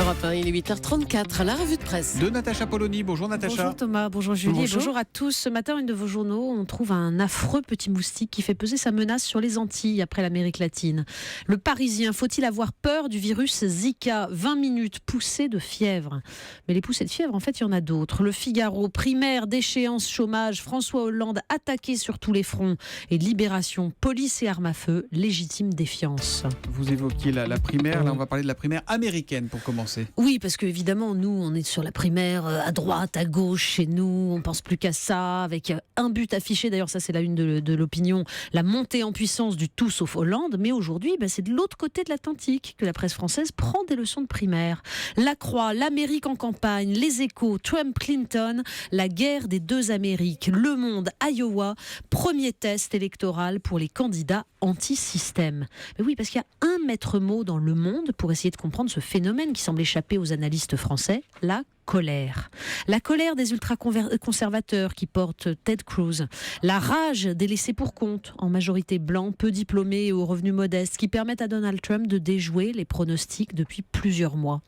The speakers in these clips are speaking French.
Europe 1, il est 8h34, la revue de presse. De Natacha Polony. Bonjour Natacha. Bonjour Thomas, bonjour Julie, Bonjour. et bonjour à tous. Ce matin, une de vos journaux, on trouve un affreux petit moustique qui fait peser sa menace sur les Antilles après l'Amérique latine. Le Parisien, faut-il avoir peur du virus Zika ? 20 minutes, poussées de fièvre. Mais les poussées de fièvre, en fait, il y en a d'autres. Le Figaro, primaire, déchéance, chômage, François Hollande attaqué sur tous les fronts. Et Libération, police et armes à feu, légitime défiance. Vous évoquiez la primaire, là on va parler de la primaire américaine pour commencer. Oui, parce qu'évidemment, nous, on est sur la primaire à droite, à gauche, chez nous, on pense plus qu'à ça, avec un but affiché, d'ailleurs ça c'est la une de l'opinion, la montée en puissance du tout sauf Hollande, mais aujourd'hui, c'est de l'autre côté de l'Atlantique que la presse française prend des leçons de primaire. La Croix, l'Amérique en campagne, les Échos, Trump-Clinton, la guerre des deux Amériques, Le Monde, Iowa, premier test électoral pour les candidats anti-système. Mais oui, parce qu'il y a un maître mot dans Le Monde pour essayer de comprendre ce phénomène qui semble échapper aux analystes français, la colère. La colère des ultra-conservateurs qui portent Ted Cruz. La rage des laissés-pour-compte, en majorité blancs, peu diplômés et aux revenus modestes, qui permettent à Donald Trump de déjouer les pronostics depuis plusieurs mois.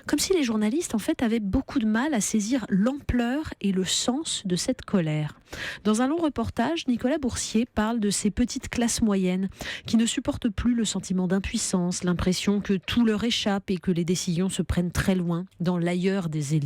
Comme si les journalistes, en fait, avaient beaucoup de mal à saisir l'ampleur et le sens de cette colère. Dans un long reportage, Nicolas Boursier parle de ces petites classes moyennes qui ne supportent plus le sentiment d'impuissance, l'impression que tout leur échappe et que les décisions se prennent très loin, dans l'ailleurs des élites.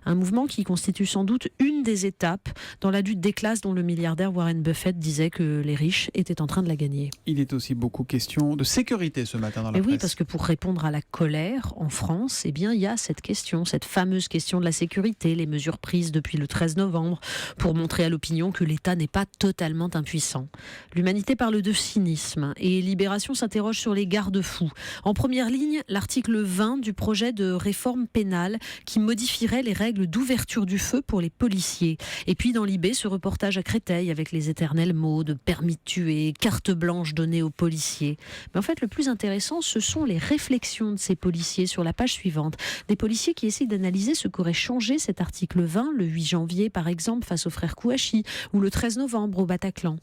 Un mouvement qui constitue sans doute une des étapes dans la lutte des classes dont le milliardaire Warren Buffett disait que les riches étaient en train de la gagner. Il est aussi beaucoup question de sécurité ce matin dans la presse. Oui, parce que pour répondre à la colère en France, il y a cette question, cette fameuse question de la sécurité, les mesures prises depuis le 13 novembre pour montrer à l'opinion que l'État n'est pas totalement impuissant. L'Humanité parle de cynisme et Libération s'interroge sur les garde-fous. En première ligne, l'article 20 du projet de réforme pénale qui modifierait les règles d'ouverture du feu pour les policiers. Et puis dans l'IB, ce reportage à Créteil avec les éternels mots de permis de tuer, carte blanche donnée aux policiers. Mais en fait, le plus intéressant, ce sont les réflexions de ces policiers sur la page suivante. Des policiers qui essayent d'analyser ce qu'aurait changé cet article 20, le 8 janvier par exemple, face aux frères Kouachi, ou le 13 novembre au Bataclan.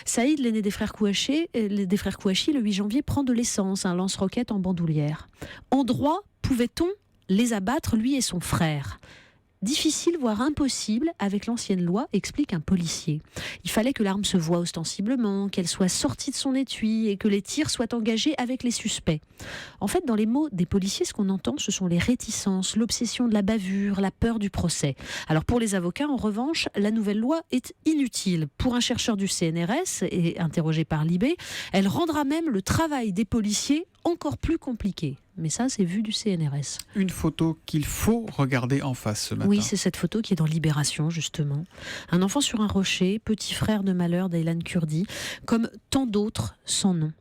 Saïd, l'aîné des frères Kouachi, le 8 janvier, prend de l'essence, un lance-roquette en bandoulière. En droit, pouvait-on les abattre, lui et son frère ? Difficile, voire impossible, avec l'ancienne loi, explique un policier. Il fallait que l'arme se voie ostensiblement, qu'elle soit sortie de son étui et que les tirs soient engagés avec les suspects. En fait, dans les mots des policiers, ce qu'on entend, ce sont les réticences, l'obsession de la bavure, la peur du procès. Alors pour les avocats, en revanche, la nouvelle loi est inutile. Pour un chercheur du CNRS, et interrogé par l'IB, elle rendra même le travail des policiers encore plus compliqué. Mais ça, c'est vu du CNRS. Une photo qu'il faut regarder en face ce matin. Oui, c'est cette photo qui est dans Libération, justement. Un enfant sur un rocher, petit frère de malheur d'Aylan Kurdi, comme tant d'autres sans nom.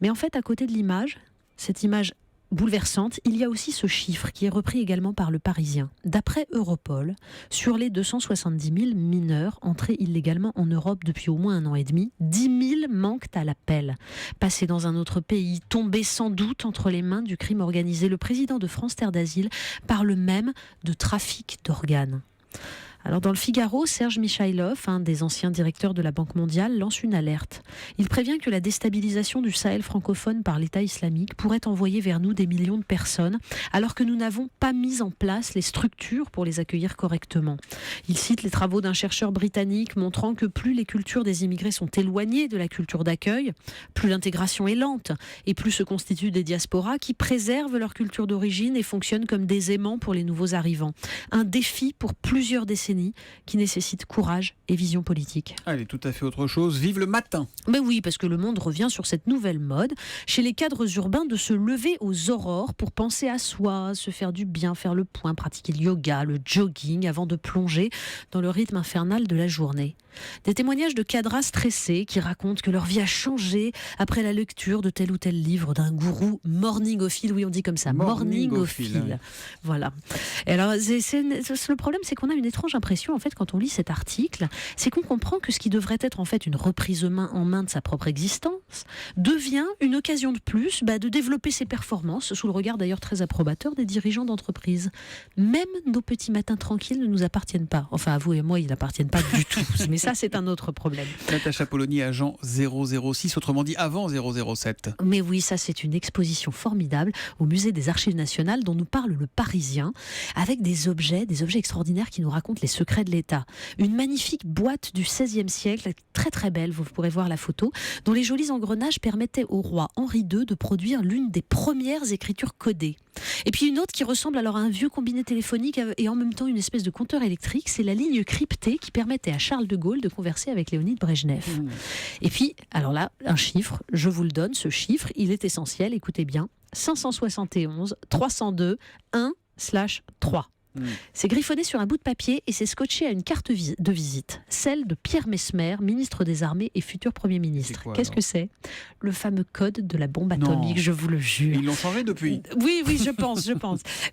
Mais en fait, à côté de l'image, cette image bouleversante, il y a aussi ce chiffre qui est repris également par le Parisien. D'après Europol, sur les 270 000 mineurs entrés illégalement en Europe depuis au moins 1 an et demi, 10 000 manquent à l'appel. Passés dans un autre pays, tombés sans doute entre les mains du crime organisé, le président de France Terre d'Asile parle même de trafic d'organes. Alors dans le Figaro, Serge Michailov, un des anciens directeurs de la Banque mondiale, lance une alerte. Il prévient que la déstabilisation du Sahel francophone par l'État islamique pourrait envoyer vers nous des millions de personnes, alors que nous n'avons pas mis en place les structures pour les accueillir correctement. Il cite les travaux d'un chercheur britannique montrant que plus les cultures des immigrés sont éloignées de la culture d'accueil, plus l'intégration est lente et plus se constituent des diasporas qui préservent leur culture d'origine et fonctionnent comme des aimants pour les nouveaux arrivants. Un défi pour plusieurs décennies qui nécessite courage et vision politique. Allez, tout à fait autre chose. Vive le matin. Mais oui, parce que Le Monde revient sur cette nouvelle mode chez les cadres urbains de se lever aux aurores pour penser à soi, se faire du bien, faire le point, pratiquer le yoga, le jogging avant de plonger dans le rythme infernal de la journée. Des témoignages de cadras stressés qui racontent que leur vie a changé après la lecture de tel ou tel livre d'un gourou morningophile. Oui, on dit comme ça, morningophile. Ouais. Voilà. Et alors, le problème, c'est qu'on a une étrange l'impression, en fait, quand on lit cet article, c'est qu'on comprend que ce qui devrait être en fait une reprise en main de sa propre existence devient une occasion de plus de développer ses performances, sous le regard d'ailleurs très approbateur des dirigeants d'entreprise. Même nos petits matins tranquilles ne nous appartiennent pas. Enfin, à vous et moi, ils n'appartiennent pas du tout. Mais ça, c'est un autre problème. Natacha Polony, agent 006, autrement dit avant 007. Mais oui, ça c'est une exposition formidable au musée des Archives nationales dont nous parle le Parisien, avec des objets extraordinaires qui nous racontent les secrets de l'État. Une magnifique boîte du XVIe siècle, très très belle, vous pourrez voir la photo, dont les jolis engrenages permettaient au roi Henri II de produire l'une des premières écritures codées. Et puis une autre qui ressemble alors à un vieux combiné téléphonique et en même temps une espèce de compteur électrique, c'est la ligne cryptée qui permettait à Charles de Gaulle de converser avec Léonid Brejnev. Et puis, alors là, un chiffre, je vous le donne, ce chiffre, il est essentiel, écoutez bien, 571 302 1/3. C'est griffonné sur un bout de papier et c'est scotché à une carte de visite, celle de Pierre Messmer, ministre des Armées et futur Premier ministre. Qu'est-ce que c'est ? Le fameux code de la bombe atomique, je vous le jure. Ils l'ont changé depuis ? Oui, je pense.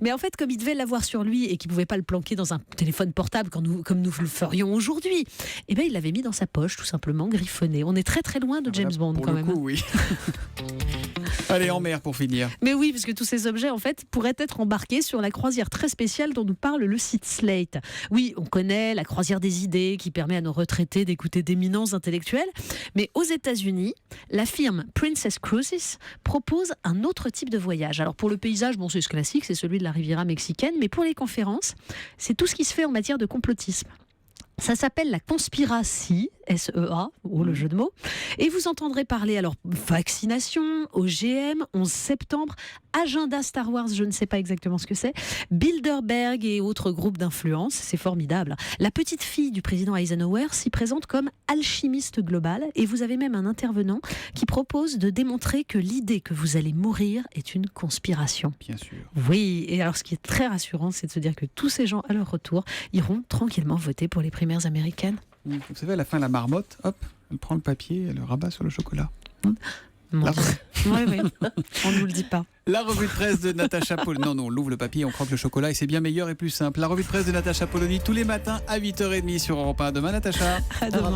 Mais en fait, comme il devait l'avoir sur lui et qu'il ne pouvait pas le planquer dans un téléphone portable comme nous le ferions aujourd'hui, il l'avait mis dans sa poche, tout simplement, griffonné. On est très très loin de James Bond quand même. Oui. Allez, en mer pour finir. Mais oui, parce que tous ces objets, en fait, pourraient être embarqués sur la croisière très spéciale dont nous parle le site Slate. Oui, on connaît la croisière des idées qui permet à nos retraités d'écouter d'éminents intellectuels, mais aux États-Unis, la firme Princess Cruises propose un autre type de voyage. Alors pour le paysage, c'est ce classique, c'est celui de la Riviera mexicaine, mais pour les conférences, c'est tout ce qui se fait en matière de complotisme. Ça s'appelle la Conspiracy, SEA, ou le jeu de mots. Et vous entendrez parler alors vaccination, OGM, 11 septembre, agenda Star Wars, je ne sais pas exactement ce que c'est, Bilderberg et autres groupes d'influence, c'est formidable. La petite fille du président Eisenhower s'y présente comme alchimiste globale et vous avez même un intervenant qui propose de démontrer que l'idée que vous allez mourir est une conspiration. Bien sûr. Oui, et alors ce qui est très rassurant, c'est de se dire que tous ces gens, à leur retour, iront tranquillement voter pour les primaires américaines. Vous savez, à la fin, la marmotte, hop, elle prend le papier, elle le rabat sur le chocolat. Oui, on ne nous le dit pas. La revue de presse de Natacha Polony. Non, on l'ouvre le papier, on croque le chocolat et c'est bien meilleur et plus simple. La revue de presse de Natacha Polony tous les matins à 8h30 sur Europe 1. À demain, Natacha. À demain.